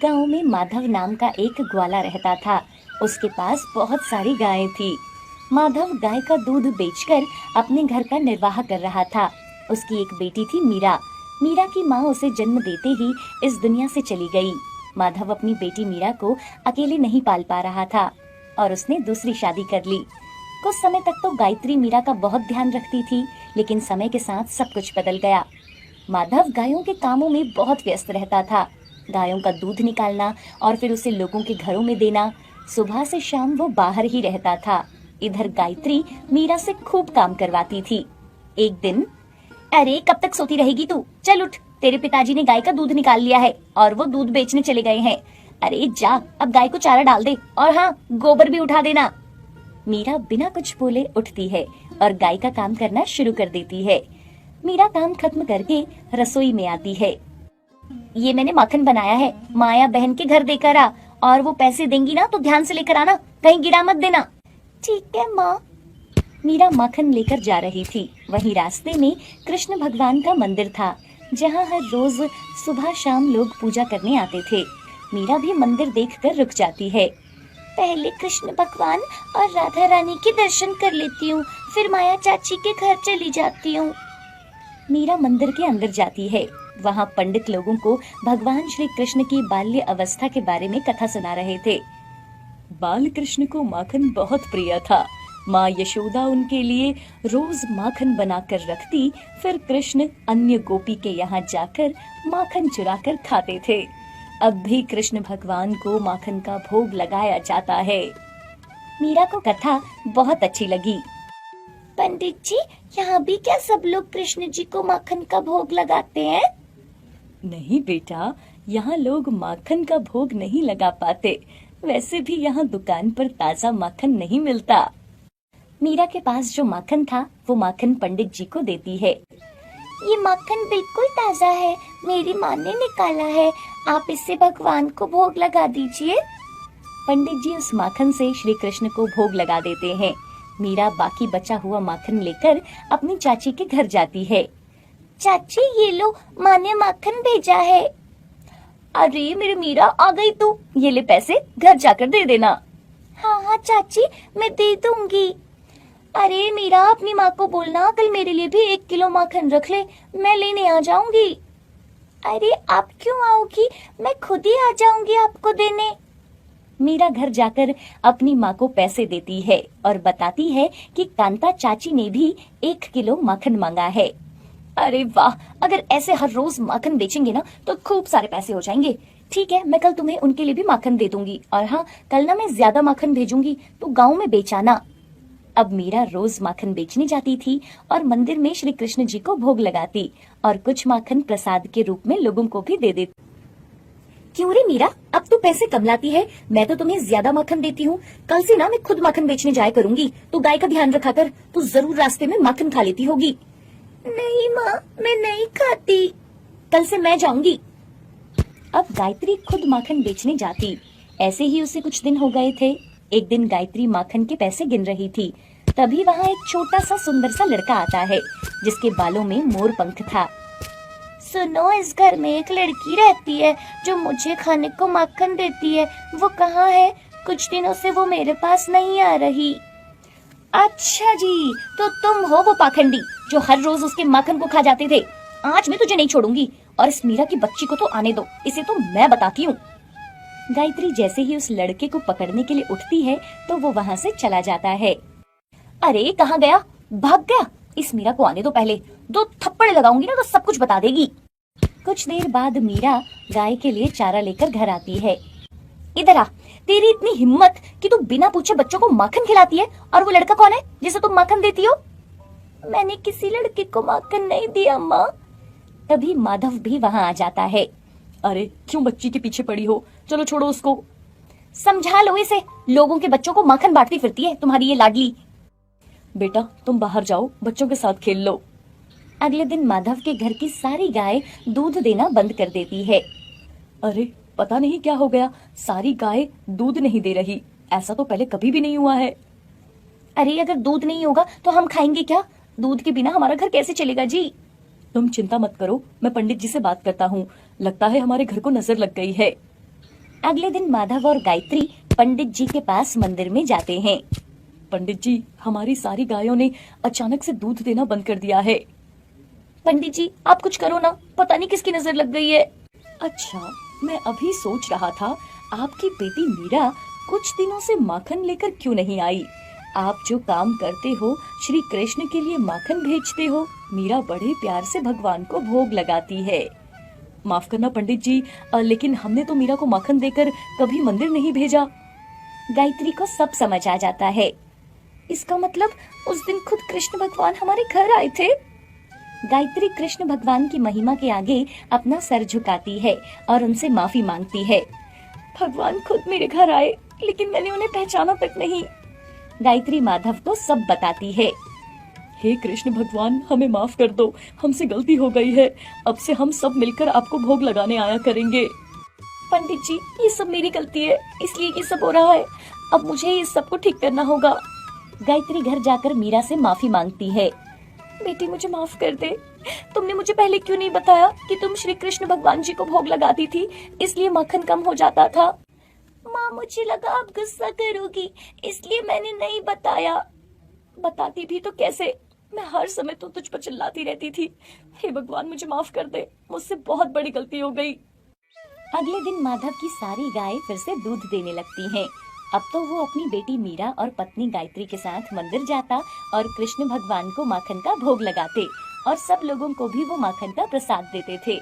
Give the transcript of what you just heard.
गांव में माधव नाम का एक ग्वाला रहता था। उसके पास बहुत सारी गायें थी। माधव गाय का दूध बेचकर अपने घर का निर्वाह कर रहा था। उसकी एक बेटी थी मीरा। मीरा की माँ उसे जन्म देते ही इस दुनिया से चली गई। माधव अपनी बेटी मीरा को अकेले नहीं पाल पा रहा था और उसने दूसरी शादी कर ली। कुछ समय तक तो गायत्री मीरा का बहुत ध्यान रखती थी, लेकिन समय के साथ सब कुछ बदल गया। माधव गायों के कामों में बहुत व्यस्त रहता था। गायों का दूध निकालना और फिर उसे लोगों के घरों में देना। सुबह से शाम वो बाहर ही रहता था। इधर गायत्री मीरा से खूब काम करवाती थी। एक दिन, अरे कब तक सोती रहेगी तू? चल उठ, तेरे पिताजी ने गाय का दूध निकाल लिया है और वो दूध बेचने चले गए हैं। अरे जा, अब गाय को चारा डाल दे और हाँ, गोबर भी उठा देना। मीरा बिना कुछ बोले उठती है और गाय का काम करना शुरू कर देती है। मीरा काम खत्म करके रसोई में आती है। ये मैंने माखन बनाया है, माया बहन के घर देकर आ, और वो पैसे देंगी ना तो ध्यान से लेकर आना, कहीं गिरा मत देना। ठीक है माँ। मीरा माखन लेकर जा रही थी। वहीं रास्ते में कृष्ण भगवान का मंदिर था, जहाँ हर रोज सुबह शाम लोग पूजा करने आते थे। मीरा भी मंदिर देखकर रुक जाती है। पहले कृष्ण भगवान और राधा रानी के दर्शन कर लेती हूँ, फिर माया चाची के घर चली जाती हूँ। मीरा मंदिर के अंदर जाती है। वहाँ पंडित लोगों को भगवान श्री कृष्ण की बाल्य अवस्था के बारे में कथा सुना रहे थे। बाल कृष्ण को माखन बहुत प्रिय था। माँ यशोदा उनके लिए रोज माखन बनाकर रखती, फिर कृष्ण अन्य गोपी के यहाँ जाकर माखन चुराकर खाते थे। अब भी कृष्ण भगवान को माखन का भोग लगाया जाता है। मीरा को कथा बहुत अच्छी लगी। पंडित जी, यहाँ भी क्या सब लोग कृष्ण जी को माखन का भोग लगाते हैं? नहीं बेटा, यहाँ लोग माखन का भोग नहीं लगा पाते। वैसे भी यहाँ दुकान पर ताजा माखन नहीं मिलता। मीरा के पास जो माखन था वो माखन पंडित जी को देती है। ये माखन बिल्कुल ताजा है, मेरी माँ ने निकाला है, आप इससे भगवान को भोग लगा दीजिए। पंडित जी उस माखन से श्री कृष्ण को भोग लगा देते हैं। मीरा बाकी बचा हुआ माखन लेकर अपनी चाची के घर जाती है। चाची ये लो, माँ ने माखन भेजा है। अरे मेरी मीरा, आ गई तू, ये ले पैसे, घर जाकर दे देना। हाँ हाँ चाची, मैं दे दूंगी। अरे मीरा, अपनी माँ को बोलना कल मेरे लिए भी 1 किलो माखन रख ले, मैं लेने आ जाऊंगी। अरे आप क्यों आओगी, मैं खुद ही आ जाऊंगी आपको देने। मीरा घर जाकर अपनी माँ को पैसे देती है और बताती है कि कांता चाची ने भी 1 किलो माखन मांगा है। अरे वाह, अगर ऐसे हर रोज माखन बेचेंगे ना तो खूब सारे पैसे हो जाएंगे। ठीक है, मैं कल तुम्हें उनके लिए भी माखन दे दूंगी, और हाँ, कल ना मैं ज्यादा माखन भेजूंगी तो गाँव में बेचाना। अब मीरा रोज माखन बेचने जाती थी और मंदिर में श्री कृष्ण जी को भोग लगाती और कुछ माखन प्रसाद के रूप में लोगों को भी दे देती। क्यों रे मीरा, अब तो पैसे कम लाती है, मैं तो तुम्हें ज्यादा माखन देती हूँ। कल से ना मैं खुद माखन बेचने जाया करूंगी, तो गाय का ध्यान रखा कर, तो जरूर रास्ते में माखन खा लेती होगी। नहीं माँ, मैं नहीं खाती, कल से मैं जाऊंगी। अब गायत्री खुद माखन बेचने जाती। ऐसे ही उसे कुछ दिन हो गए थे। एक दिन गायत्री माखन के पैसे गिन रही थी, तभी वहाँ एक छोटा सा सुंदर सा लड़का आता है, जिसके बालों में मोर पंख था। सुनो, इस घर में एक लड़की रहती है जो मुझे खाने को माखन देती है, वो कहाँ है? कुछ दिनों से वो मेरे पास नहीं आ रही। अच्छा जी, तो तुम हो वो पाखंडी जो हर रोज उसके माखन को खा जाते थे। आज मैं तुझे नहीं छोड़ूंगी, और इस मीरा की बच्ची को तो आने दो, इसे तो मैं बताती हूँ। गायत्री जैसे ही उस लड़के को पकड़ने के लिए उठती है तो वो वहाँ से चला जाता है। अरे कहाँ गया? भाग गया? इस मीरा को आने दो पहले, 2 थप्पड़ लगाऊंगी ना तो सब कुछ बता देगी। कुछ देर बाद मीरा गाय के लिए चारा लेकर घर आती है। इधर आ, तेरी इतनी हिम्मत कि तू बिना पूछे बच्चों को माखन खिलाती है, और वो लड़का कौन है जिसे तुम माखन देती हो? मैंने किसी लड़के को माखन नहीं दिया माँ। तभी माधव भी वहाँ आ जाता है। अरे क्यों बच्ची के पीछे पड़ी हो, चलो छोड़ो उसको। समझा लो इसे, लोगों के बच्चों को माखन बांटती फिरती है तुम्हारी ये लाडली। बेटा तुम बाहर जाओ, बच्चों के साथ खेल लो। अगले दिन माधव के घर की सारी गाय दूध देना बंद कर देती है। अरे पता नहीं क्या हो गया, सारी गाय दूध नहीं दे रही, ऐसा तो पहले कभी भी नहीं हुआ है। अरे अगर दूध नहीं होगा तो हम खाएंगे क्या? दूध के बिना हमारा घर कैसे चलेगा जी? तुम चिंता मत करो, मैं पंडित जी से बात करता हूँ, लगता है हमारे घर को नजर लग गई है। अगले दिन माधव और गायत्री पंडित जी के पास मंदिर में जाते हैं। पंडित जी, हमारी सारी गायों ने अचानक से दूध देना बंद कर दिया है। पंडित जी, आप कुछ करो ना, पता नहीं किसकी नजर लग गई है। अच्छा, मैं अभी सोच रहा था आपकी बेटी मीरा कुछ दिनों से माखन लेकर क्यों नहीं आई। आप जो काम करते हो, श्री कृष्ण के लिए माखन भेजते हो, मीरा बड़े प्यार से भगवान को भोग लगाती है। माफ करना पंडित जी, लेकिन हमने तो मीरा को माखन देकर कभी मंदिर नहीं भेजा। गायत्री को सब समझ आ जाता है। इसका मतलब उस दिन खुद कृष्ण भगवान हमारे घर आए थे। गायत्री कृष्ण भगवान की महिमा के आगे अपना सर झुकाती है और उनसे माफी मांगती है। भगवान खुद मेरे घर आए, लेकिन मैंने उन्हें पहचाना तक नहीं। गायत्री माधव को सब बताती है। हे कृष्ण भगवान, हमें माफ कर दो, हमसे गलती हो गई है। अब से हम सब मिलकर आपको भोग लगाने आया करेंगे। पंडित जी, ये सब मेरी गलती है, इसलिए ये सब हो रहा है। अब मुझे इस सब को ठीक करना होगा। गायत्री घर जाकर मीरा से माफी मांगती है। बेटी, मुझे माफ कर दे। तुमने मुझे पहले क्यों नहीं बताया कि तुम श्री कृष्ण भगवान जी को भोग लगाती थी, इसलिए माखन कम हो जाता था। माँ, मुझे लगा आप गुस्सा करोगी, इसलिए मैंने नहीं बताया। बताती भी तो कैसे, मैं हर समय तो तुझ पर चिल्लाती रहती थी। हे भगवान, मुझे माफ कर दे, मुझसे बहुत बड़ी गलती हो गई। अगले दिन माधव की सारी गायें फिर से दूध देने लगती हैं। अब तो वो अपनी बेटी मीरा और पत्नी गायत्री के साथ मंदिर जाता और कृष्ण भगवान को माखन का भोग लगाते और सब लोगों को भी वो माखन का प्रसाद देते थे।